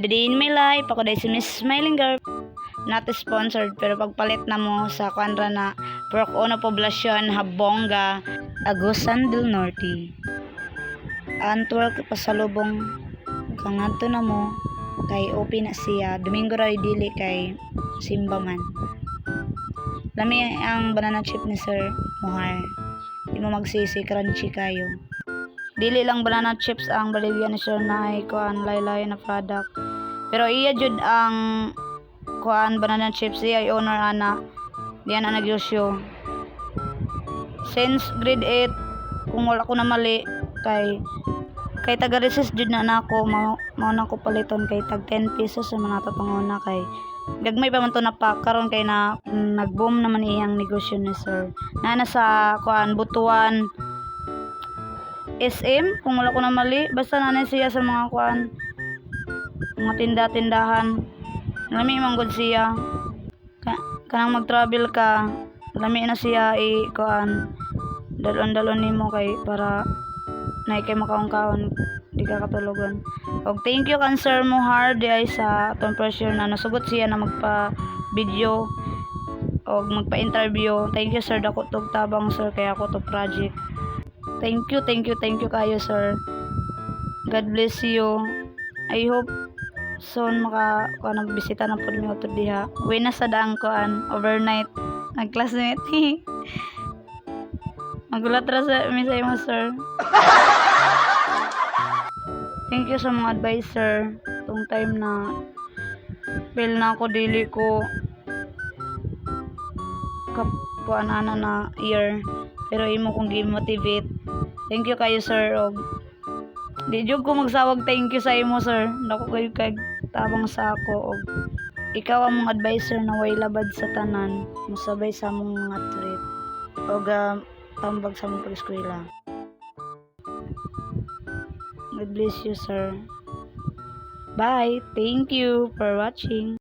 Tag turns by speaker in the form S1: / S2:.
S1: Day in my life, ako dahil si Miss Smiling Girl. Not sponsored, pero pagpalit na mo sa kanra na Purok Ono Poblacion, Habonga, Agusan del Norte. Antwerp pasalubong kangadto na mo kay OP na siya. Domingo ra dili kay Simba man. Lami ang banana chip ni Sir Mohar. Di mo magsisi, crunchy kayo. Dili lang banana chips ang baligyan ni Sir na ay kuan laylay na product. Pero iya jud ang kuan banana chips iya ay owner ana. Diyan ang negosyo. Since grade 8 kung wala ko na mali kay taga recess jud na nako mao na ko paliton kay tag 10 pesos sa mga tatungona kay gagmay pa man to na pa karon kay na nag-boom naman iyang negosyo ni Sir. Na sa kuan Butuan SM kung wala ko na mali basta na siya sa mga kuan mga tinda-tindahan. Lami man gud siya. Kanang mag-travel ka, lami na siya kuan dalon-dalon nimo kay para nay kay makaon-kaon di ka katulogon. Og thank you kan Sir Mohar di ay sa atong pressure na nasugot siya na magpa-video og magpa-interview. Thank you sir, dako tog tabang sir kay ako to project. Thank you kayo sir. God bless you. I hope soon kuan nagbisita na pud mi ato diha. Uwi na sa daang kuan overnight nag-classmate. Magulat ra sa mi sa imo sir. Thank you sa mga advisor. Tong time na feel na ako dili ko kuan ana na year pero imo kong gi-motivate. Thank you kayo sir og di jud ko magsawag thank you sa imo sir. Dako kayo kag tabang sa ako og ikaw ang mga advisor na way labad sa tanan musabay sa among mga trip og tambag sa among pag-eskwela. God bless you sir. Bye. Thank you for watching.